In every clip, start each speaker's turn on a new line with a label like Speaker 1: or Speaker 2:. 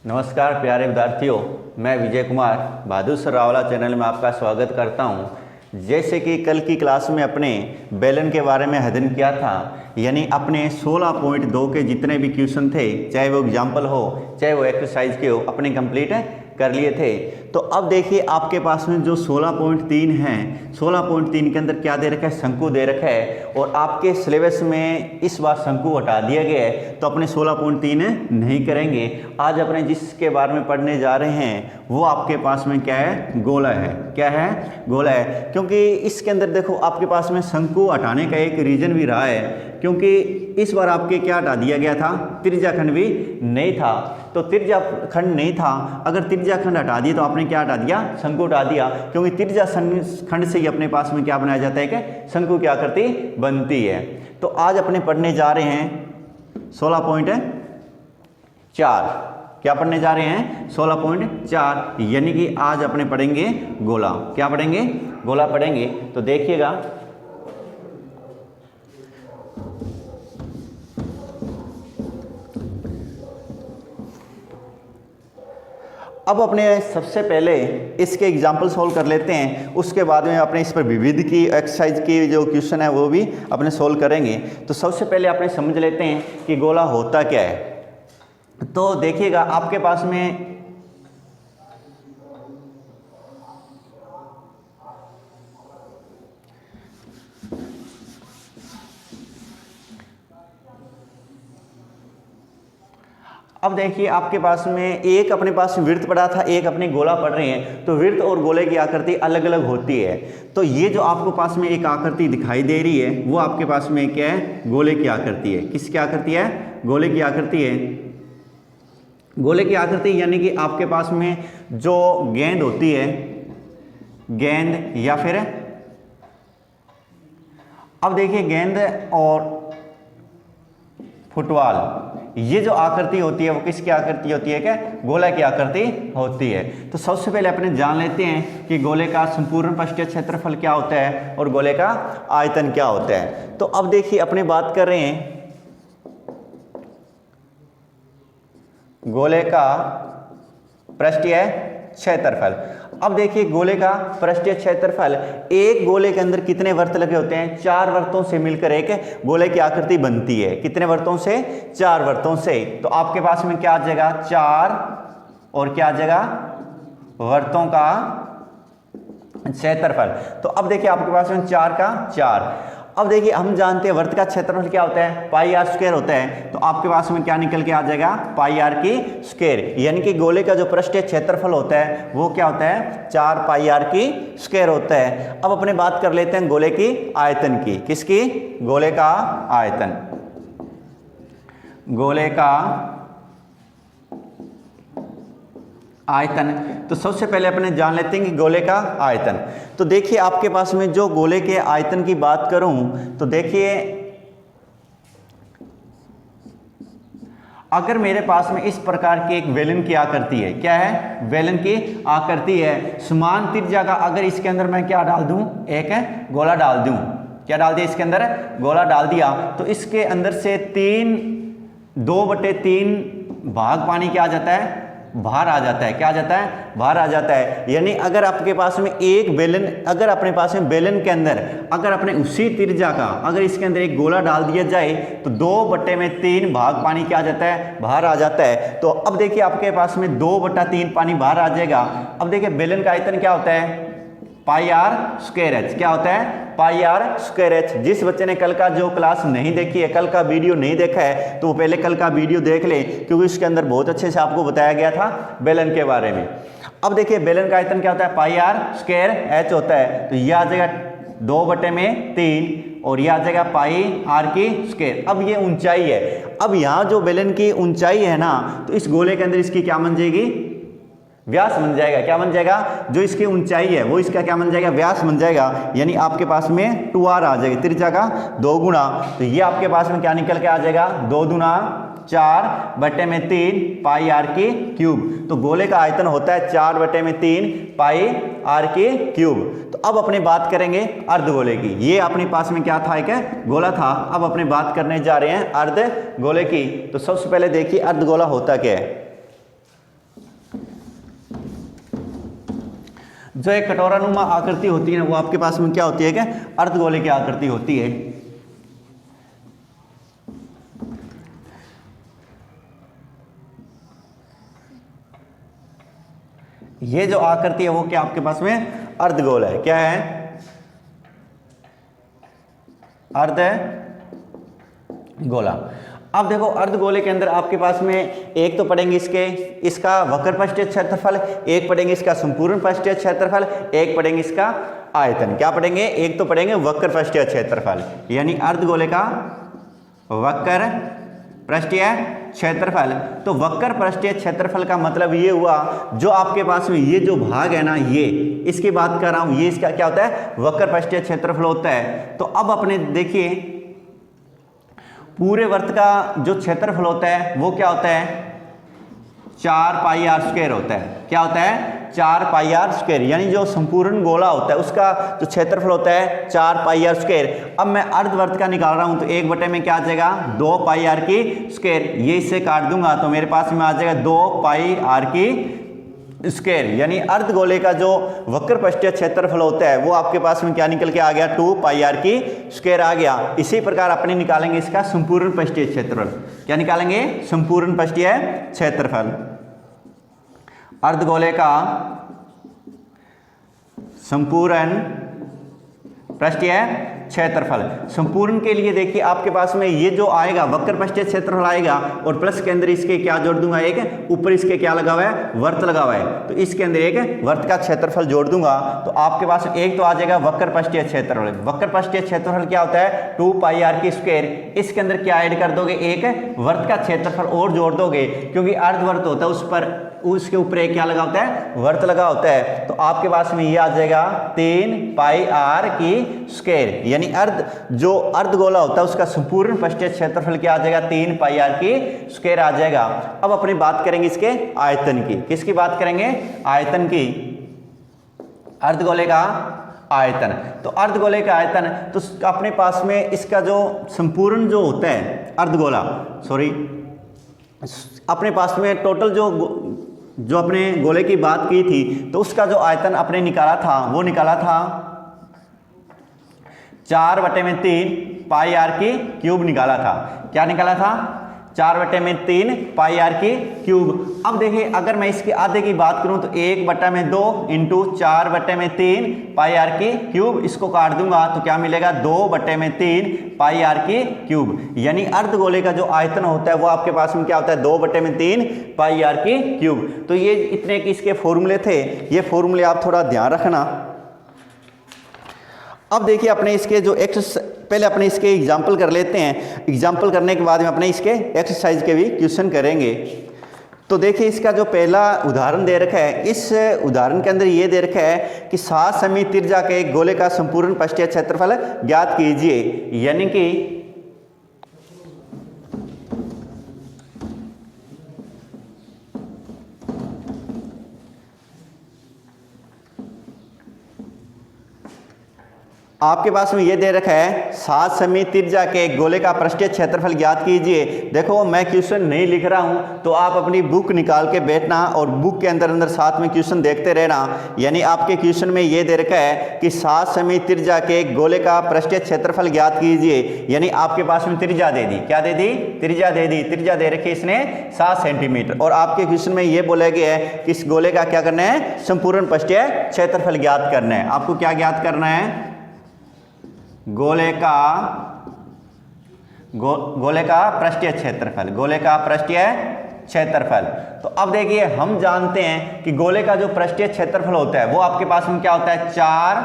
Speaker 1: नमस्कार प्यारे विद्यार्थियों, मैं विजय कुमार बहादुर सरावला चैनल में आपका स्वागत करता हूं। जैसे कि कल की क्लास में अपने बेलन के बारे में अध्ययन किया था, यानी अपने 16.2 के जितने भी क्वेश्चन थे, चाहे वो एग्जाम्पल हो चाहे वो एक्सरसाइज के हो, अपने कंप्लीट कर लिए थे। तो अब देखिए आपके पास में जो 16.3 हैं, 16.3 के अंदर क्या दे रखा है, शंकु दे रखा है। और आपके सिलेबस में इस बार शंकु हटा दिया गया है, तो अपने 16.3 नहीं करेंगे। आज अपने जिसके बारे में पढ़ने जा रहे हैं वो आपके पास में क्या है, गोला है। क्या है, गोला है। क्योंकि इसके अंदर देखो आपके पास में शंकु हटाने का एक रीजन भी रहा है, क्योंकि इस बार आपके क्या हटा दिया गया था, त्रिज्याखंड भी नहीं था। तो त्रिज्याखंड नहीं था, अगर त्रिज्याखंड हटा दिए तो आपने क्या हटा दिया, शंकु हटा दिया। क्योंकि त्रिज्याखंड से ही अपने पास में क्या बनाया जाता है कि शंकु क्या करती बनती है। तो आज अपने पढ़ने जा रहे हैं 16.4। क्या पढ़ने जा रहे हैं, 16.4, यानी कि आज अपने पढ़ेंगे गोला। क्या पढ़ेंगे, गोला पढ़ेंगे। तो देखिएगा, अब अपने सबसे पहले इसके एग्जाम्पल सोल्व कर लेते हैं, उसके बाद में अपने इस पर विविध की एक्सरसाइज की जो क्वेश्चन है वो भी अपने सोल्व करेंगे। तो सबसे पहले अपने समझ लेते हैं कि गोला होता क्या है। तो देखिएगा आपके पास में अब देखिए आपके पास में एक अपने पास वृत्त पड़ा था, एक अपने गोला पढ़ रहे हैं। तो वृत्त और गोले की आकृति अलग अलग होती है। तो ये जो आपको पास में एक आकृति दिखाई दे रही है वो आपके पास में क्या है, गोले की आकृति है। किसकी आकृति है, गोले की आकृति है। गोले की आकृति यानी कि आपके पास में जो गेंद होती है, गेंद या फिर अब देखिए गेंद और फुटबॉल, ये जो आकृति होती है वो किसकी आकृति होती है, क्या गोला की आकृति होती है। तो सबसे पहले अपने जान लेते हैं कि गोले का संपूर्ण पृष्ठीय क्षेत्रफल क्या होता है और गोले का आयतन क्या होता है। तो अब देखिए अपने बात कर रहे हैं गोले का पृष्ठीय क्षेत्रफल। अब देखिए गोले का पृष्ठीय क्षेत्रफल, एक गोले के अंदर कितने वर्त लगे होते हैं, 4 वर्तों से मिलकर एक गोले की आकृति बनती है। कितने वर्तों से, 4 वर्तों से। तो आपके पास में क्या आ जाएगा, 4 और क्या आ जाएगा, वर्तों का क्षेत्रफल। तो अब देखिए आपके पास में 4 का 4। अब देखिए हम जानते हैं वर्त का क्षेत्रफल क्या होता है, पाई आर स्क्वायर होता है। तो आपके पास में क्या निकल के आ जाएगा, पाई आर की स्क्वायर। यानी कि गोले का जो पृष्ठीय क्षेत्रफल होता है वो क्या होता है, 4 पाई आर की स्क्वायर होता है। अब अपने बात कर लेते हैं गोले की आयतन की। किसकी, गोले का आयतन। गोले का आयतन। तो सबसे पहले अपने जान लेते हैं कि गोले का आयतन। तो देखिए आपके पास में जो गोले के आयतन की बात करूं तो देखिए अगर मेरे पास में इस प्रकार की एक बेलन की आकृति है, क्या है, बेलन की आकृति है, समान त्रिज्या का, अगर इसके अंदर मैं क्या डाल दूं, एक गोला डाल दूं। क्या डाल दिया इसके अंदर, गोला डाल दिया। तो इसके अंदर से 2/3 भाग पानी क्या आ जाता है, बाहर आ जाता है। क्या आ जाता है, बाहर आ जाता है। यानी अगर आपके पास में एक बेलन, अगर अपने पास में बेलन के अंदर अगर अपने उसी त्रिज्या का अगर इसके अंदर एक गोला डाल दिया जाए तो 2/3 भाग पानी क्या आ जाता है, बाहर आ जाता है। तो अब देखिए आपके पास में 2/3 पानी बाहर आ जाएगा। अब देखिए बेलन का आयतन क्या होता है, पाई आर स्क्वायर एच। क्या होता है, पाई आर स्क्वायर एच। जिस बच्चे ने कल का जो क्लास नहीं देखी है, कल का वीडियो नहीं देखा है, तो वो पहले कल का वीडियो देख ले, क्योंकि इसके अंदर बहुत अच्छे से आपको बताया गया था बेलन के बारे में। अब देखिए बेलन का आयतन क्या होता है, पाई आर स्क्वायर एच होता है। तो यह आ जाएगा 2/3 और यह आ जाएगा पाई आर की स्क्वायर। अब ये ऊंचाई है। अब यहाँ जो बेलन की ऊंचाई है ना, तो इस गोले के अंदर इसकी क्या बन जाएगी, व्यास बन जाएगा। क्या बन जाएगा, जो इसकी ऊंचाई है वो इसका क्या बन जाएगा, व्यास बन जाएगा। यानी आपके पास में 2r आ जाएगी, त्रिज्या का 2 गुना। तो ये आपके पास में क्या निकल के आ जाएगा, 2 दूना 4/3 पाई आर की क्यूब। तो गोले का आयतन होता है 4/3 पाई आर की क्यूब। तो अब अपने बात करेंगे अर्धगोले की। ये अपने पास में क्या था, एक गोला था। अब अपने बात करने जा रहे हैं अर्धगोले की। तो सबसे पहले देखिए अर्धगोला होता क्या है। जो एक कटोरानुमा आकृति होती है ना, वो आपके पास में क्या होती है कि अर्धगोले की आकृति होती है। ये जो आकृति है वो क्या आपके पास में अर्धगोल है। क्या है? अर्धगोला। अब देखो अर्धगोले के अंदर आपके पास में एक तो पढ़ेंगे इसका वक्र पृष्ठीय क्षेत्रफल, एक पढ़ेंगे इसका संपूर्ण पृष्ठीय क्षेत्रफल, एक पढ़ेंगे इसका आयतन। क्या पढ़ेंगे? एक तो पढ़ेंगे वक्र पृष्ठीय क्षेत्रफल, यानी अर्धगोले का वक्र पृष्ठीय क्षेत्रफल। तो वक्र पृष्ठीय क्षेत्रफल का मतलब ये हुआ, जो आपके पास में ये जो भाग है ना, ये इसकी बात कर रहा हूं, ये इसका क्या होता है? वक्र पृष्ठीय क्षेत्रफल होता है। तो अब अपने देखिए पूरे वर्त का जो क्षेत्रफल होता है वो क्या होता है? 4 पाई आर स्क्वायर होता है। क्या होता है? 4 पाई आर स्क्वायर, यानी जो संपूर्ण गोला होता है उसका जो क्षेत्रफल होता है 4 पाई आर स्क्वायर। अब मैं अर्धवर्त का निकाल रहा हूं तो 1 बटे में क्या आ जाएगा? 2 पाई आर की स्क्वायर। ये इससे काट दूंगा तो मेरे पास में आ जाएगा 2 पाई आर की स्क्वायर, यानी अर्धगोले का जो वक्र पृष्ठीय क्षेत्रफल होता है वो आपके पास में क्या निकल के आ गया? 2 पाई आर की स्क्वायर आ गया। इसी प्रकार अपने निकालेंगे इसका संपूर्ण पृष्ठीय क्षेत्रफल। क्या निकालेंगे? संपूर्ण पृष्ठीय क्षेत्रफल। अर्धगोले का संपूर्ण पृष्ठीय क्षेत्रफल। संपूर्ण के लिए देखिए आपके पास में ये जो आएगा वक्र पृष्ठीय क्षेत्रफल आएगा, और प्लस के अंदर इसके क्या जोड़ दूंगा? एक ऊपर इसके क्या लगा हुआ है? वर्त लगा हुआ है, तो इसके अंदर एक वर्त का क्षेत्रफल जोड़ दूंगा तो आपके पास एक तो आ जाएगा वक्र पृष्ठीय क्षेत्रफल। वक्र पृष्ठीय क्षेत्रफल क्या होता है? 2 पाई आर की स्क्वायर। इसके अंदर क्या ऐड कर दोगे? एक वर्त का क्षेत्रफल और जोड़ दोगे, क्योंकि अर्धवर्त होता है उस पर उसके ऊपर एक क्या लगा होता है? वर्त लगा होता है। तो आपके पास में ये आ जाएगा 3 पाई आर की स्क्वायर, यानी जो अर्धगोला होता है उसका संपूर्ण पृष्ठीय क्षेत्रफल क्या आ जाएगा? 3 पाई आर की स्क्वायर आ जाएगा। अब अपनी बात करेंगे इसके आयतन की। किसकी बात करेंगे? आयतन की। अर्धगोले का आयतन। तो अर्धगोले का आयतन तो अपने पास में इसका जो संपूर्ण जो होता है अर्धगोला, अपने पास में टोटल जो अपने गोले की बात की थी तो उसका जो आयतन अपने निकाला था वो निकाला था 4/3 पाई आर की क्यूब निकाला था। क्या निकाला था? 4/3 पाई आर की क्यूब। अब देखिए अगर मैं इसके आधे की बात करूं तो 1/2 इंटू 4/3 पाई आर की क्यूब, इसको काट दूंगा तो क्या मिलेगा? 2/3 पाई आर की क्यूब, यानी अर्धगोले का जो आयतन होता है वो आपके पास में क्या होता है? 2/3 पाई आर की क्यूब। तो ये इतने की इसके फॉर्मूले थे, ये फॉर्मूले आप थोड़ा ध्यान रखना। अब देखिए अपने इसके जो पहले अपने इसके एग्जाम्पल कर लेते हैं। एग्जाम्पल करने के बाद में अपने इसके एक्सरसाइज के भी क्वेश्चन करेंगे। तो देखिए इसका जो पहला उदाहरण दे रखा है, इस उदाहरण के अंदर ये दे रखा है कि 7 सेमी त्रिज्या के एक गोले का संपूर्ण पृष्ठीय क्षेत्रफल ज्ञात कीजिए, यानी कि आपके पास में ये दे रखा है 7 सेमी त्रिज्या के एक गोले का पृष्ठीय क्षेत्रफल ज्ञात कीजिए। देखो मैं क्वेश्चन नहीं लिख रहा हूं तो आप अपनी बुक निकाल के बैठना और बुक के अंदर साथ में क्वेश्चन देखते रहना। यानी आपके क्वेश्चन में ये दे रखा है कि 7 सेमी त्रिज्या के एक गोले का पृष्ठीय क्षेत्रफल ज्ञात कीजिए, यानी आपके पास में त्रिज्या दे दी। क्या दे दी? त्रिज्या दे दी। त्रिज्या दे रखी इसने 7 सेंटीमीटर, और आपके क्वेश्चन में ये बोला गया है कि इस गोले का क्या करना है? संपूर्ण पृष्ठीय क्षेत्रफल ज्ञात करना है। आपको क्या ज्ञात करना है? गोले का पृष्ठीय क्षेत्रफल। गोले का पृष्ठीय क्षेत्रफल। तो अब देखिए हम जानते हैं कि गोले का जो पृष्ठीय क्षेत्रफल होता है वो आपके पास में क्या होता है? 4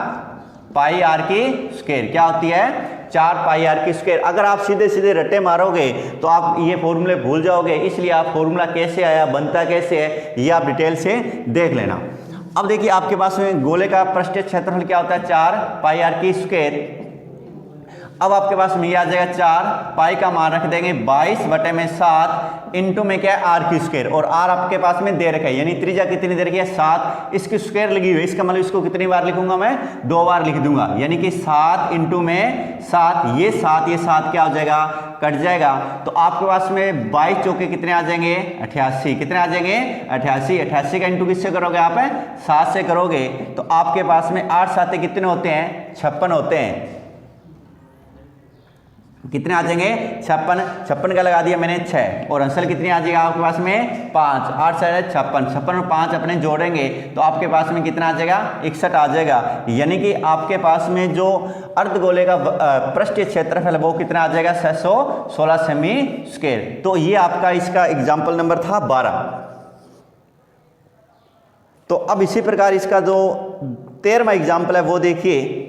Speaker 1: पाई आर की स्क्वायर। क्या होती है? 4 पाई आर की स्क्वायर। अगर आप सीधे सीधे रट्टे मारोगे तो आप ये फॉर्मूले भूल जाओगे, इसलिए आप फॉर्मूला कैसे आया, बनता कैसे है, ये आप डिटेल से देख लेना। अब देखिए आपके पास में गोले का पृष्ठीय क्षेत्रफल क्या होता है? 4 पाई आर की स्क्वायर। अब आपके पास में ये आ जाएगा 4, पाई का मान रख देंगे 22/7 इंटू में क्या है आर की स्क्वायर, और आर आपके पास में दे रखा है, यानी त्रिज्या कितनी दे रखी है 7, इसकी स्क्वायर लगी हुई है, इसका मतलब इसको कितनी बार लिखूंगा मैं 2 बार लिख दूंगा, यानी कि 7 इंटू में 7, ये 7 क्या हो जाएगा कट जाएगा, तो आपके पास में 22 चौके कितने आ जाएंगे 88, कितने आ जाएंगे 88 का इंटू किससे करोगे आप 7 से करोगे, तो आपके पास में 8 7 कितने होते हैं 56 होते हैं, कितने आ जाएंगे 56 का लगा दिया मैंने 6, और आंसर कितनी आ जाएगा आपके पास में 5, 8 से 56 और 5 अपने जोड़ेंगे तो आपके पास में कितना आ जाएगा 61 आ जाएगा, यानी कि आपके पास में जो अर्धगोले का पृष्ठीय क्षेत्रफल है वो कितना आ जाएगा 616 सेमी स्क्वायर। तो ये आपका इसका एग्जाम्पल नंबर था 12। तो अब इसी प्रकार इसका जो 13वां एग्जाम्पल है वो देखिए,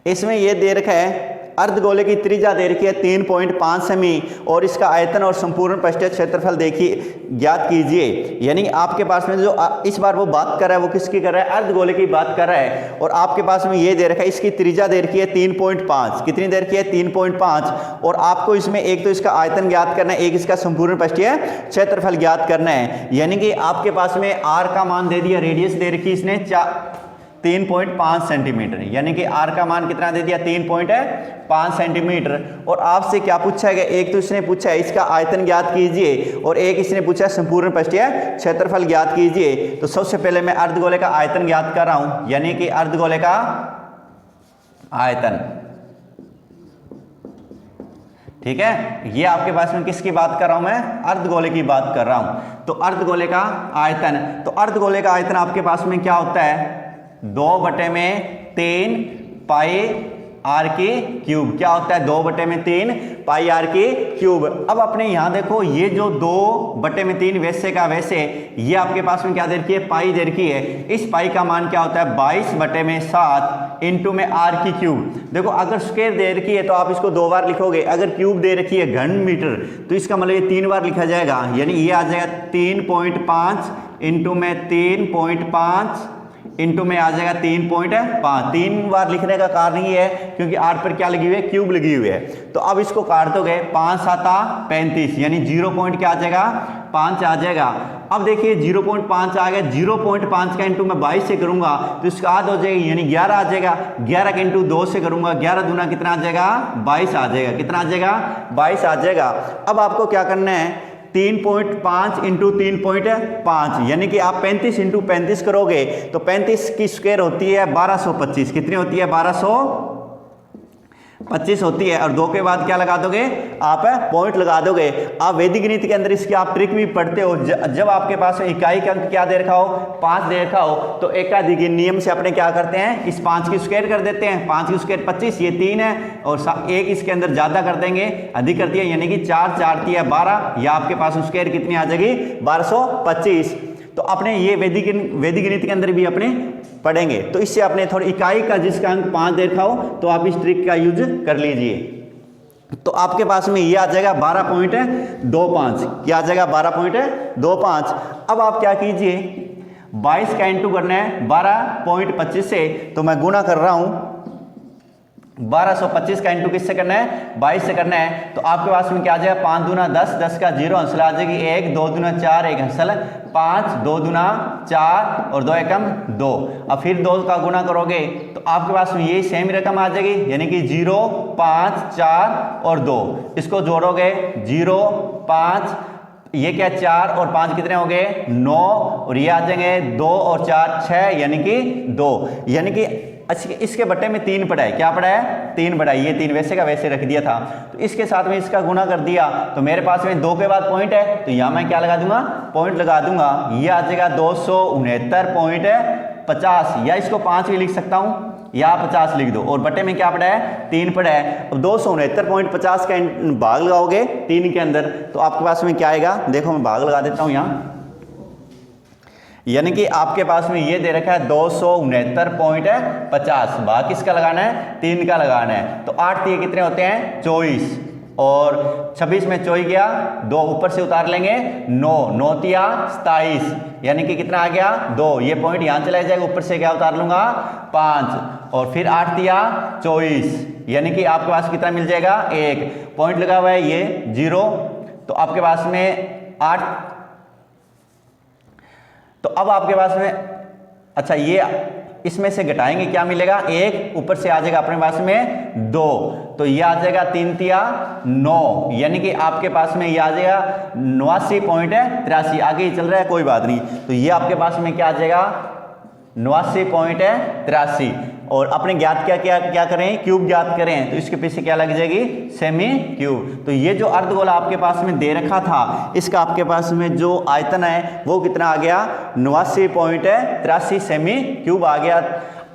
Speaker 1: इसमें यह दे रखा है अर्धगोले की त्रिज्या दे रखी है 3.5 सेमी और इसका आयतन और संपूर्ण पृष्ठीय क्षेत्रफल देखिए ज्ञात कीजिए, यानी आपके पास में जो इस बार वो बात कर रहा है वो किसकी कर रहा है अर्धगोले की बात कर रहा है, और आपके पास में ये दे रखा है इसकी त्रिज्या दे रखी है 3.5, कितनी दे रखी है 3.5, और आपको इसमें एक तो इसका आयतन ज्ञात करना है, एक इसका संपूर्ण पृष्ठीय क्षेत्रफल ज्ञात करना है, यानी कि आपके पास में आर का मान दे दिया, रेडियस दे रखी इसने 3.5 सेंटीमीटर, यानी कि आर का मान कितना दे दिया 3.5 सेंटीमीटर, और आपसे क्या पूछा है, एक तो इसने पूछा है इसका आयतन ज्ञात कीजिए और एक इसने पूछा है संपूर्ण पृष्ठीय क्षेत्रफल ज्ञात कीजिए। तो सबसे पहले मैं अर्धगोले का आयतन ज्ञात कर रहा हूं, यानी कि अर्धगोले का आयतन, ठीक है, ये आपके पास में किसकी बात कर रहा हूं मैं अर्धगोले की बात कर रहा हूं। तो अर्धगोले का आयतन, तो अर्धगोले का आयतन आपके पास में क्या होता है 2/3 पाई आर की क्यूब, क्या होता है 2/3 पाई आर की क्यूब। अब अपने यहां देखो ये जो 2/3 वैसे का वैसे, ये आपके पास में क्या दे रखी है पाई दे रखी है, इस पाई का मान क्या होता है 22/7 इंटू में आर की क्यूब। देखो अगर स्क्वायर दे रखी है तो आप इसको 2 बार लिखोगे, अगर क्यूब दे रखी है घन मीटर तो इसका मतलब ये 3 बार लिखा जाएगा, यानी ये आ जाएगा 3.5 इंटू में 3.5 इंटू में आ जाएगा 3.5। 3 बार लिखने का कारण ये है क्योंकि आर पर क्या लगी हुई है क्यूब लगी हुई है। तो अब इसको काट दोगे 5 7 35, यानी 0 पॉइंट क्या आ जाएगा 5 आ जाएगा। अब देखिए 0.5 आ गया, 0.5 का इंटू मैं 22 से करूंगा तो इसका आध हो जाएगी, यानी 11 आ जाएगा। 11 का इंटू 2 से करूंगा, 11 दूना कितना आ जाएगा 22 आ जाएगा, कितना आ जाएगा 22 आ जाएगा। अब आपको क्या करना है 3.5 इंटू 3.5, यानी कि आप 35 इंटू 35 करोगे तो 35 की स्क्वायर होती है 1225, कितनी होती है 1225 होती है, और 2 के बाद क्या लगा दोगे आप पॉइंट लगा दोगे। आप वैदिक गणित के अंदर इसकी आप ट्रिक भी पढ़ते हो, जब आपके पास इकाई का अंक क्या दे रखा हो 5 दे रखा हो तो एकाधिक नियम से अपने क्या करते हैं इस 5 की स्क्वायर कर देते हैं, 5 की स्क्वायर 25, ये 3 है और एक इसके अंदर ज्यादा कर देंगे अधिक कर दिया, यानी कि 4 4 3 12, या आपके पास स्क्वायर कितनी आ जाएगी 1225। तो अपने ये वैदिक गणित के अंदर भी अपने पढ़ेंगे, तो इससे अपने थोड़ी इकाई का जिसका अंक 5 दे रखा हो तो आप इस ट्रिक का यूज कर लीजिए। तो आपके पास में ये आ जाएगा 12.25, क्या आ जाएगा 12.25। अब आप क्या कीजिए 22 का इंटू करना है 12.25 से, तो मैं गुना कर रहा हूं 1225 का इंटू किससे करना है 22 से करना है, तो आपके पास में क्या आ जाएगा 5 दूना 10, 10 का 0 हंसल आ जाएगी 1, 2 दूना 4 1 हंसल 5, 2 दूना 4 और 2 एकम 2। अब फिर 2 का गुना करोगे तो आपके पास में ये सेम रकम आ जाएगी, यानी कि 0 5 4 और 2, इसको जोड़ोगे 0 5, ये क्या 4 और 5 कितने हो गए 9, और ये आ जाएंगे 2 और 4 6, यानी कि 2, यानी कि इसके बट्टे में 3 पड़ा है, क्या पड़ा है 3 पड़ा है, ये 3 वैसे का वैसे रख दिया था, तो इसके साथ में इसका गुना कर दिया तो मेरे पास में 2 के बाद पॉइंट है तो यहां मैं क्या लगा दूंगा पॉइंट लगा दूंगा, ये आ जाएगा 269.50, या इसको 5 भी लिख सकता हूं या 50 लिख दो, और बट्टे में क्या पड़ा है 3 पड़ा है। अब 269.50 का भाग लगाओगे 3 के अंदर तो आपके पास में क्या आएगा, देखो मैं भाग लगा देता हूं यहां, यानी कि आपके पास में ये दे रखा है 269.50, भाग किसका लगाना है 3 का लगाना है, तो 8 3 कितने होते हैं 24, और 26 में 24 गया, 2 ऊपर से उतार लेंगे, 9 9 तिया 27, यानी कि कितना आ गया 2। ये पॉइंट यहाँ चला जाएगा, ऊपर से क्या उतार लूंगा 5, और फिर 8 तिया 24, यानी कि आपके पास कितना मिल जाएगा 1 पॉइंट लगा हुआ है ये 0। तो आपके पास में 8, तो अब आपके पास में अच्छा ये इसमें से घटाएंगे क्या मिलेगा 1, ऊपर से आ जाएगा अपने पास में 2, तो ये आ जाएगा 3 तिया 9, यानी कि आपके पास में ये आ जाएगा 89.83। आगे ही चल रहा है कोई बात नहीं, तो ये आपके पास में क्या आ जाएगा 89.83। और अपने ज्ञात क्या करें, क्यूब ज्ञात करें, तो इसके पीछे क्या लग जाएगी सेमी क्यूब। तो ये जो अर्धगोला आपके पास में दे रखा था, इसका आपके पास में जो आयतन है वो कितना आ गया 89.83 सेमी क्यूब आ गया।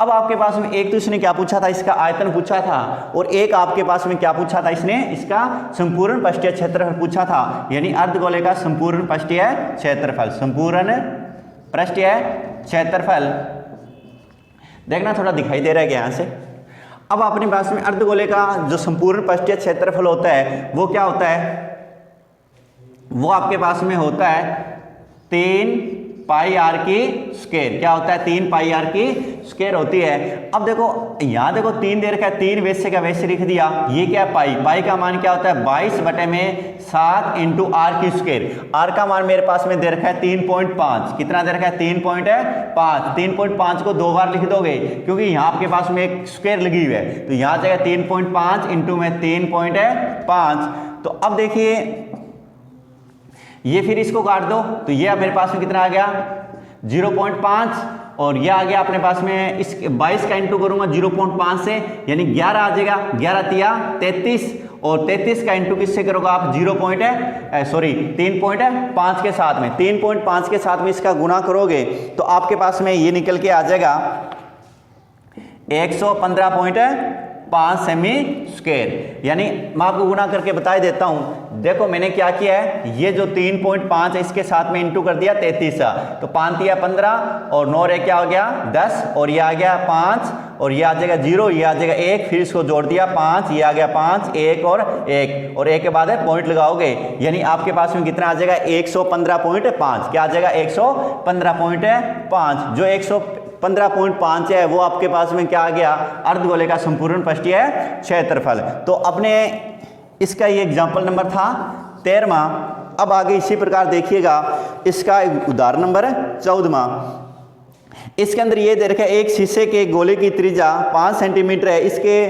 Speaker 1: अब आपके पास में एक तो इसने क्या पूछा था, इसका आयतन पूछा था, और एक आपके पास में क्या पूछा था, इसने इसका संपूर्ण पृष्ठीय क्षेत्रफल पूछा था, यानी अर्धगोले का संपूर्ण पृष्ठीय क्षेत्रफल, संपूर्ण पृष्ठीय क्षेत्रफल। देखना थोड़ा दिखाई दे रहा है यहाँ से। अब अपने पास में अर्धगोले का जो संपूर्ण पृष्ठीय क्षेत्रफल होता है वो क्या होता है, वो आपके पास में होता है 3 पाई आर की स्क्वायर। क्या होता है 3 पाई आर की स्क्वायर होती है। अब देखो यहाँ देखो 3 दे रखा है, 3 वैसे का वैसे लिख दिया। ये क्या है पाई, पाई का मान क्या होता है 22/7 इंटू आर की स्क्वायर। आर का मान मेरे पास में दे रखा है 3.5, कितना दे रखा है 3.5। 3.5 को 2 बार लिख दोगे क्योंकि यहाँ आपके पास में एक स्क्वायर लगी हुई है, तो यहाँ आ जाएगा 3.5 इंटू में 3.5। तो अब देखिए ये फिर इसको काट दो, तो ये मेरे पास में कितना आ गया 0.5, और ये आ गया अपने पास में इस 22 का इंटू करूंगा 0.5 से, यानी 11 आ जाएगा, 11 तिया 33, और 33 का इंटू किससे करोगे आप 3.5 के साथ में, 3.5 के साथ में इसका गुना करोगे तो आपके पास में ये निकल के आ जाएगा 115.5 सेमी स्क्वायर। यानी मैं आपको गुना करके बता देता हूं। देखो मैंने क्या किया है, ये जो 3.5 है इसके साथ में इंटू कर दिया 33, तो 5 तिया 15 और 9 रे क्या हो गया 10, और ये आ गया 5, और ये आ जाएगा 0, ये आ जाएगा 1, फिर इसको जोड़ दिया 5, ये आ गया 5, 1 और 1, और 1 के बाद है पॉइंट लगाओगे, यानी आपके पास में कितना आ जाएगा 115.5। क्या आ जाएगा 115.5। जो 115.5 है वो आपके पास में क्या आ गया अर्धगोले का संपूर्ण पृष्ठीय क्षेत्रफल। तो अपने इसका ये एग्जाम्पल नंबर था 13वां। अब आगे इसी प्रकार देखिएगा इसका उदाहरण नंबर 14वां। इसके अंदर ये दे रखा है एक शीशे के गोले की त्रिज्या 5 सेंटीमीटर है, इसके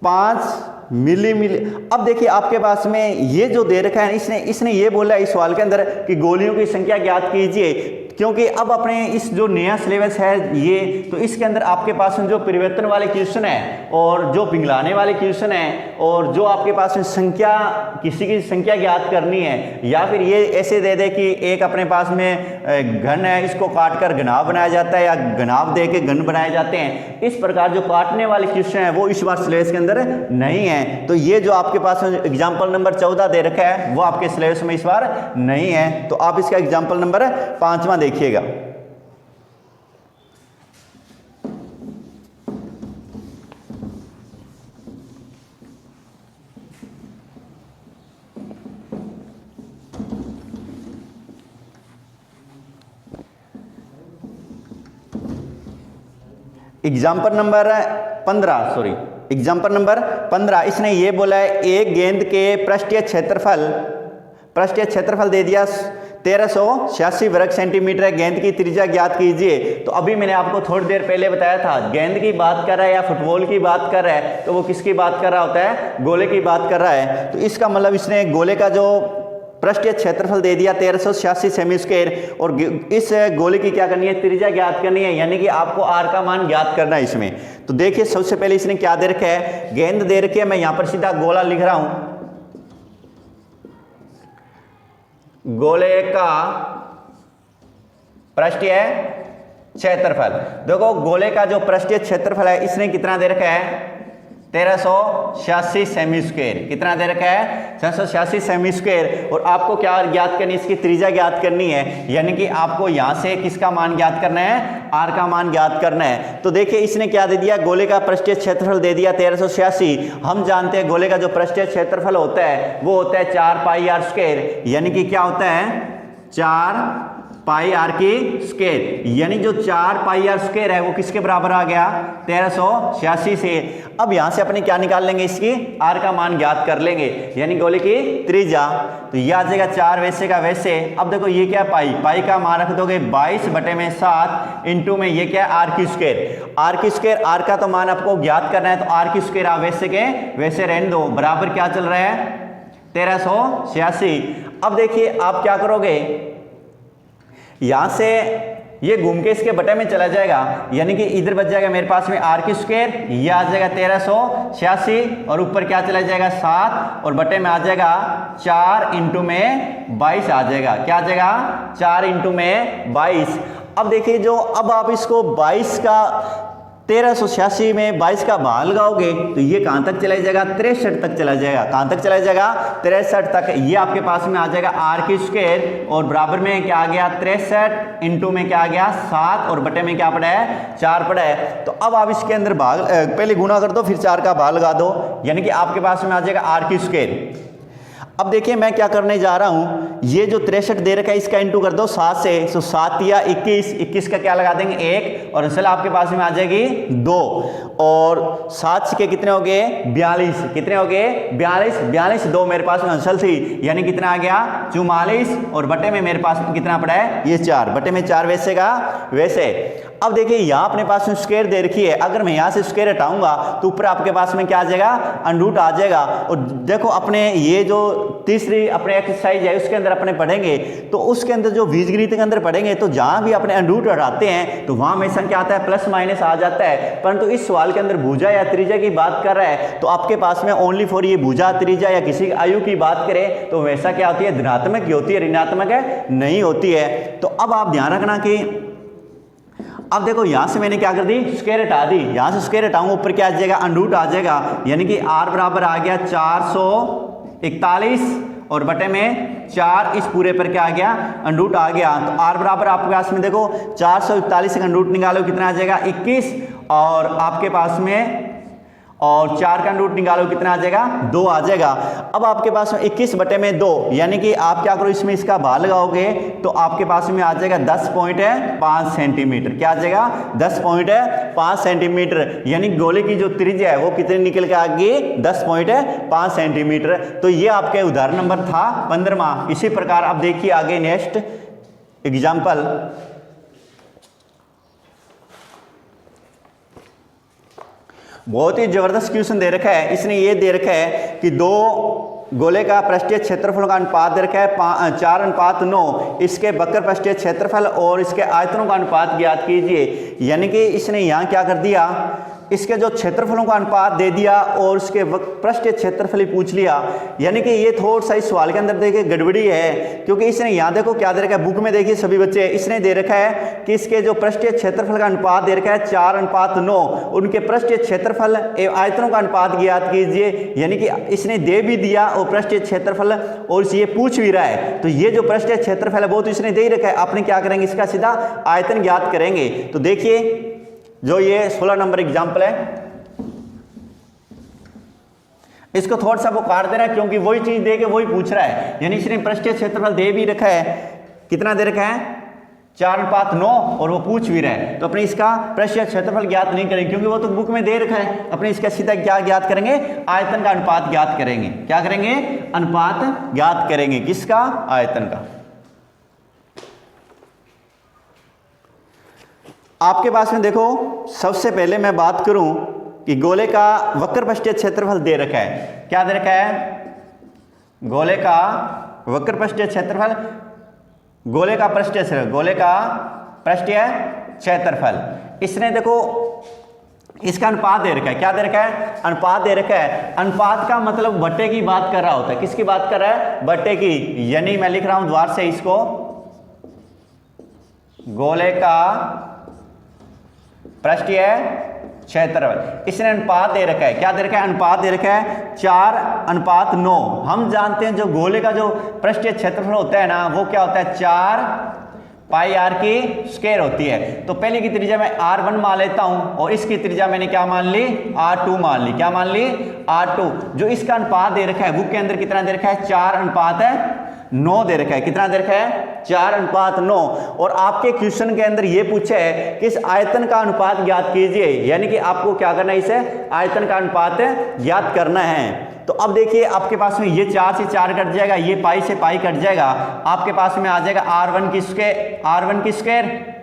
Speaker 1: 5 मिलीमीटर। अब देखिए आपके पास में ये जो दे रखा है इसने ये बोला है इस सवाल के अंदर कि गोलियों की संख्या ज्ञात कीजिए, क्योंकि अब अपने इस जो नया सिलेबस है ये, तो इसके अंदर आपके पास में जो परिवर्तन वाले क्वेश्चन है और जो पिघलाने वाले क्वेश्चन है और जो आपके पास में संख्या किसी की संख्या ज्ञात करनी है, या फिर ये ऐसे दे दे कि एक अपने पास में घन है इसको काट कर घनाभ बनाया जाता है या घनाभ दे के घन बनाए जाते हैं, इस प्रकार जो काटने वाले क्वेश्चन है वो इस बार सिलेबस के अंदर नहीं है। तो ये जो आपके पास एग्जाम्पल नंबर 14 दे रखा है वो आपके सिलेबस में इस बार नहीं है। तो आप इसका एग्जाम्पल नंबर 5वां देखिएगा। एग्जाम्पल नंबर 15 इसने ये बोला है एक गेंद के पृष्ठीय क्षेत्रफल दे दिया 1386 वर्ग सेंटीमीटर है, गेंद की त्रिज्या ज्ञात कीजिए। तो अभी मैंने आपको थोड़ी देर पहले बताया था गेंद की बात कर रहा है या फुटबॉल की बात कर रहा है तो वो किसकी बात कर रहा होता है, गोले की बात कर रहा है। तो इसका मतलब इसने गोले का जो पृष्ठीय क्षेत्रफल दे दिया 1386 सेमी स्क्वायर, और इस गोले की क्या करनी है त्रिज्या ज्ञात करनी है, यानी कि आपको आर का मान ज्ञात करना है इसमें। तो देखिए सबसे पहले इसने क्या दे रखा है, गेंद दे रखी है, मैं यहां पर सीधा गोला लिख रहा हूं, गोले का पृष्ठीय क्षेत्रफल। देखो गोले का जो पृष्ठीय क्षेत्रफल है इसने कितना दे रखा है 1386 सेमी स्क्वायर। कितना दे रखा है? 1386 सेमी स्क्वायर। और आपको क्या ज्ञात करनी है? इसकी त्रिज्या ज्ञात करनी है, यानी कि आपको यहां से किसका मान ज्ञात करना है? आर का मान ज्ञात करना है। तो देखिए इसने क्या दे दिया? गोले का पृष्ठीय क्षेत्रफल दे दिया 1386। हम जानते हैं गोले का जो पृष्ठीय क्षेत्रफल होता है वो होता है 4 पाई आर स्क्वायर, यानी कि क्या होता है? 4 पाई आर की स्क्वायर, यानी जो 4 पाई आर स्क्वायर है वो किसके बराबर आ गया? 1386 से। अब यहां से अपने क्या निकाल लेंगे? इसकी आर का मान ज्ञात कर लेंगे, यानी गोले की त्रिज्या। तो ये आ जाएगा 4 वैसे का वैसे। अब देखो ये क्या? पाई का मान रख दोगे 22/7 इंटू में ये क्या है? आर की स्क्वायर। आर की स्क्वायर, आर का तो मान आपको ज्ञात करना है, तो आर की स्क्वायर आप वैसे के वैसे रहने दो, बराबर क्या चल रहा है? 1386। अब देखिए आप क्या करोगे, यहां से ये घूम के इसके बटे में चला जाएगा, यानी कि इधर बच जाएगा मेरे पास में आर की स्क्वायर, ये आ जाएगा 1386 और ऊपर क्या चला जाएगा? 7 और बटे में आ जाएगा 4 इंटू में 22 आ जाएगा। क्या आ जाएगा? 4 इंटू में 22। अब देखिए जो अब आप इसको 22 का 1386 में 22 का भाग लगाओगे तो ये कहां तक चला जाएगा? 63 तक चला जाएगा। कहां तक चला जाएगा? 63 तक। ये आपके पास में आ जाएगा आर की स्क्वायर और बराबर में क्या आ गया? 63 इंटू में क्या आ गया? 7 और बटे में क्या पड़ा है? 4 पड़ा है। तो अब आप इसके अंदर भाग पहले गुणा कर दो, फिर 4 का भाग लगा दो, यानी कि आपके पास में आ जाएगा आर की स्क्वायर। अब देखिए मैं क्या करने जा रहा हूं, ये जो 63 दे रखा है इसका इंटू कर दो 7 से, तो 7 या 21, 21 का क्या लगा देंगे? 1 और असल आपके पास में आ जाएगी 2 और 7 के कितने हो गए? 42। कितने हो गए? 42। 42 2 मेरे पास में अंसल थी, यानी कितना आ गया? 44 और बटे में मेरे पास में कितना पड़ा है? ये 4, बटे में 4 वैसे का वैसे। अब देखिए यहां अपने पास में स्क्वायर दे रखी है, अगर मैं यहां से स्क्वायर हटाऊंगा तो ऊपर आपके पास में क्या आ जाएगा? अंडरूट आ जाएगा। और देखो अपने ये जो तीसरी अपने एक्सरसाइज है उसके अंदर अपने पढ़ेंगे, तो उसके अंदर जो बीजगणित के अंदर पढ़ेंगे तो जहां भी अपने अंडरूट हटाते हैं तो वहां हमेशा क्या आता है? प्लस माइनस आ जाता है। परंतु इस सवाल के अंदर भुजा या त्रिज्या की बात कर रहा है, तो आपके पास में ओनली फॉर ये भुजा त्रिज्या या किसी आयु की बात करें तो वैसा क्या होती है? धनात्मक ही होती है, ऋणात्मक है नहीं होती है। तो अब आप ध्यान रखना कि अब देखो यहां से मैंने क्या कर दी? स्क्वायर हटा दी। यहां से स्क्वायर हटाऊंगा ऊपर क्या आ जाएगा? अंडरूट आ जाएगा, यानी कि r बराबर आ गया 441 और बटे में 4 इस पूरे पर क्या आ गया? अंडरूट आ गया। तो r बराबर आपके पास में देखो 441 से अंडरूट निकालो कितना आ जाएगा? 21 और आपके पास में और 4 का अंडरूट निकालो कितना आ जाएगा? 2 आ जाएगा। अब आपके पास में 21 बटे में 2, यानी कि आप क्या करो इसमें इसका भाग लगाओगे तो आपके पास में आ जाएगा 10.5 सेंटीमीटर। क्या आ जाएगा? 10.5 सेंटीमीटर, यानी गोले की जो त्रिज्या है वो कितनी निकल के आ गई? 10.5 सेंटीमीटर। तो ये आपके उदाहरण नंबर था 15वां। इसी प्रकार अब देखिए आगे नेक्स्ट एग्जाम्पल। बहुत ही जबरदस्त क्वेश्चन दे रखा है। इसने ये दे रखा है कि दो गोले का पृष्ठीय क्षेत्रफल का अनुपात दे रखा है 4:9। इसके वक्र पृष्ठीय क्षेत्रफल और इसके आयतनों का अनुपात ज्ञात कीजिए। यानी कि इसने यहाँ क्या कर दिया? इसके जो क्षेत्रफलों का अनुपात दे दिया और उसके पृष्ठीय क्षेत्रफल ही पूछ लिया। यानी कि ये थोड़ा सा इस सवाल के अंदर देखिए गड़बड़ी है, क्योंकि इसने यहाँ देखो क्या दे रखा है, बुक में देखिए सभी बच्चे, इसने दे रखा है कि इसके जो पृष्ठीय क्षेत्रफल का अनुपात दे रखा है 4:9, उनके पृष्ठीय क्षेत्रफल एवं आयतनों का अनुपात ज्ञात कीजिए। यानी कि इसने दे भी दिया और पृष्ठीय क्षेत्रफल और ये पूछ भी रहा है, तो ये जो पृष्ठीय क्षेत्रफल है वो तो इसने दे ही रखा है। आपने क्या करेंगे? इसका सीधा आयतन ज्ञात करेंगे। तो देखिए जो ये 16 नंबर एग्जाम्पल है इसको थोड़ा सा वो काट देना, क्योंकि वही चीज दे के वही पूछ रहा है। यानी इसने पृष्ठीय क्षेत्रफल दे भी रखा है, कितना दे रखा है? 4:9 और वो पूछ भी रहा है। तो अपने इसका पृष्ठीय क्षेत्रफल ज्ञात नहीं करेंगे क्योंकि वो तो बुक में दे रखा है। अपने इसका सीधा क्या ज्ञात करेंगे? आयतन का अनुपात ज्ञात करेंगे। क्या करेंगे? अनुपात ज्ञात करेंगे। किसका? आयतन का। आपके पास में देखो सबसे पहले मैं बात करूं कि गोले का वक्र पृष्ठीय क्षेत्रफल दे रखा है। क्या दे रखा है? गोले का वक्र पृष्ठीय क्षेत्रफल, गोले का पृष्ठीय क्षेत्रफल, गोले का पृष्ठीय क्षेत्रफल। इसने देखो इसका अनुपात दे रखा है। क्या दे रखा है? अनुपात दे रखा है। अनुपात का मतलब बट्टे की बात कर रहा होता है। किसकी बात कर रहा है? बट्टे की। यानी मैं लिख रहा हूं द्वार से इसको, गोले का पृष्ठीय क्षेत्रफल। इसने अनुपात दे रखा है, क्या दे रखा है, अनुपात दे रखा है 4:9। हम जानते हैं जो गोले का जो पृष्ठीय क्षेत्रफल होता है ना, वो क्या होता है 4 पाई आर की स्क्वायर होती है। तो पहले की त्रिज्या मैं r1 मान लेता हूं और इसकी त्रिज्या मैंने क्या मान ली, r2 मान ली। क्या मान ली, r2। जो इसका अनुपात दे रखा है बुक के अंदर कितना दे रखा है, 4:9 दे रखा है। कितना दे रखा है, 4:9। और आपके क्वेश्चन के अंदर ये पूछा है कि इस आयतन का अनुपात ज्ञात कीजिए, यानी कि आपको क्या करना है, इसे आयतन का अनुपात ज्ञात करना है। तो अब देखिए आपके पास में ये 4 से 4 कट जाएगा, ये पाई से पाई कट जाएगा, आपके पास में आ जाएगा r1 की स्क्वायर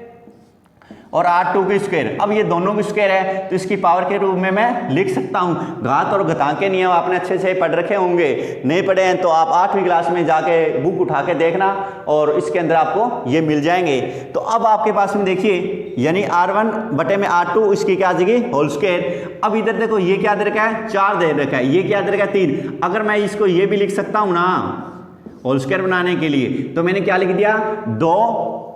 Speaker 1: और r2 की स्क्वायर। अब ये दोनों की स्क्वायर है तो इसकी पावर के रूप में मैं लिख सकता हूं। घात और घातांक के नियम आपने अच्छे से पढ़ रखे होंगे, नहीं पढ़े हैं तो आप 8वीं क्लास में जाके बुक उठा के देखना और इसके अंदर आपको ये मिल जाएंगे। तो अब आपके पास में देखिए, यानी r1 बटे में r2, इसकी क्या आ जाएगी, होल स्क्वायर। अब इधर देखो ये क्या दे रखा है, 4 दे रखा है, ये क्या दे रखा है 3। अगर मैं इसको ये भी लिख सकता हूं ना होल स्क्वायर बनाने के लिए, तो मैंने क्या लिख दिया 2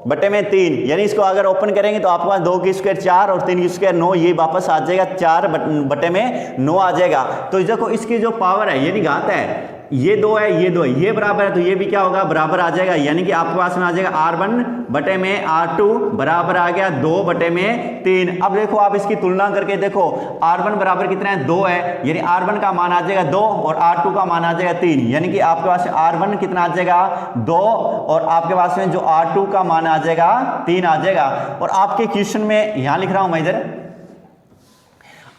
Speaker 1: बटे में 3, यानी इसको अगर ओपन करेंगे तो आपके पास 2 की स्क्वायर 4 और 3 की स्क्वायर 9, ये वापस आ जाएगा 4 बटे में 9 आ जाएगा। तो देखो इसकी जो पावर है यानी घात है, ये 2 है, ये 2 है, ये बराबर है, तो ये भी क्या होगा, बराबर आ जाएगा। यानी कि आपके पास में आ जाएगा r1 बटे में r2 बराबर आ गया 2 बटे में 3। अब देखो आप इसकी तुलना करके देखो, r1 बराबर कितना है, 2 है, यानी r1 का मान आ जाएगा 2 और r2 का मान आ जाएगा 3, यानी कि आपके पास r1 कितना आ जाएगा 2 और आपके पास में जो r2 का मान आ जाएगा 3 आ जाएगा। और आपके क्वेश्चन में यहां लिख रहा हूं मैं, इधर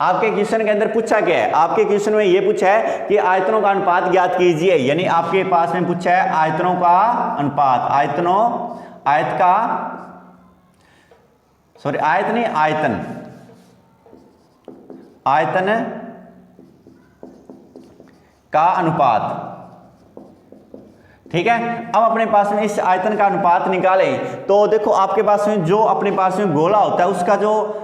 Speaker 1: आपके क्वेश्चन के अंदर पूछा क्या है, आपके क्वेश्चन में ये पूछा है कि आयतनों का अनुपात ज्ञात कीजिए, यानी आपके पास में पूछा है आयतनों का अनुपात, आयत नहीं आयतन का अनुपात। ठीक है, अब अपने पास में इस आयतन का अनुपात निकालें तो देखो आपके पास में जो अपने पास में गोला होता है उसका जो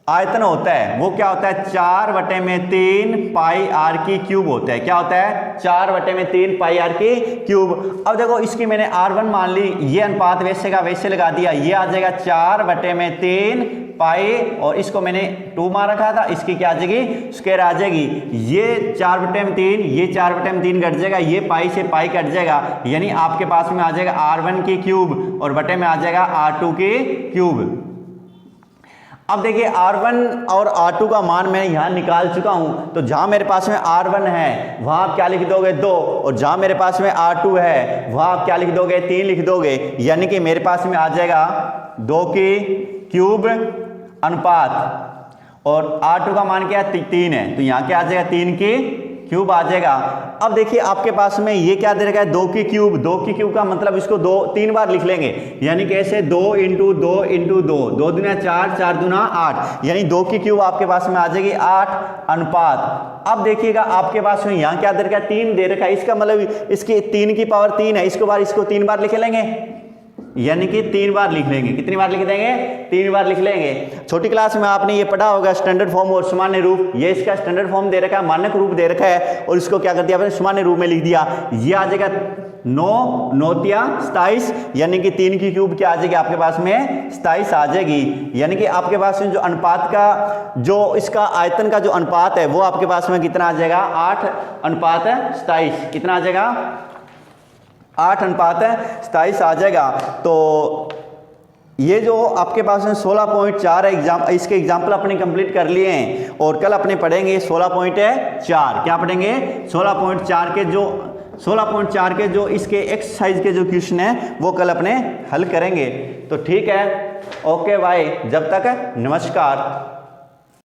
Speaker 1: आयतन होता है वो क्या होता है, 4 बटे में 3 पाई आर की क्यूब होता है। क्या होता है, 4 बटे में 3 पाई आर की क्यूब। अब देखो इसकी मैंने r1 मान ली, ये अनुपात वैसे का वैसे लगा दिया, ये आ जाएगा 4 बटे में 3 पाई और इसको मैंने 2 मान रखा था, इसकी क्या आ जाएगी, स्क्वायर आ जाएगी। ये 4 बटे में 3, ये 4 बटे में 3 कट जाएगा, ये पाई से पाई कट जाएगा, यानी आपके पास में आ जाएगा r1 की क्यूब और बटे में आ जाएगा r2 की क्यूब। अब देखिए r1 और r2 का मान मैं यहां निकाल चुका हूं, तो जहां मेरे पास में r1 है वहां आप क्या लिख दोगे 2 और जहां मेरे पास में r2 है वहां आप क्या लिख दोगे 3 लिख दोगे, यानी कि मेरे पास में आ जाएगा 2 की क्यूब अनुपात और r2 का मान क्या है 3 है, तो यहां क्या आ जाएगा 3 की क्यूब आ जाएगा। अब देखिए आपके पास में ये क्या दे रखा है 2 की क्यूब, 2 की क्यूब का मतलब इसको 3 बार लिख लेंगे, यानी कैसे 2 × 2 × 2, 2 दूना 4, 4 दूना 8, यानी 2 की क्यूब आपके पास में आ जाएगी 8 अनुपात। अब देखिएगा आपके पास में यहाँ क्या दे रखा है 3 दे रखा है, इसका मतलब इसकी 3 की पावर 3 है, इसको 3 बार लिख लेंगे, यानी कि 3 बार लिख लेंगे। कितनी बार लिख देंगे, 3 बार लिख लेंगे। छोटी क्लास में आपने ये पढ़ा होगा स्टैंडर्ड फॉर्म और सामान्य रूप, ये इसका स्टैंडर्ड फॉर्म दे रखा है, मानक रूप दे रखा है और इसको क्या कर दिया आपने सामान्य रूप में लिख दिया। ये आ जाएगा 9 9 27, यानी कि 3 की क्यूब क्या आ जाएगी आपके पास में 27 आ जाएगी, यानी कि आपके पास में जो अनुपात का जो इसका आयतन का जो अनुपात है वो आपके पास में कितना आ जाएगा 8:27, कितना आ जाएगा 8:27 आ जाएगा। तो ये जो आपके पास में 16.4 है, इसके एग्जाम्पल अपने कंप्लीट कर लिए हैं और कल अपने पढ़ेंगे 16.4। क्या पढ़ेंगे 16.4 के जो इसके एक्सरसाइज के जो क्वेश्चन है वो कल अपने हल करेंगे। तो ठीक है, ओके भाई, जब तक नमस्कार।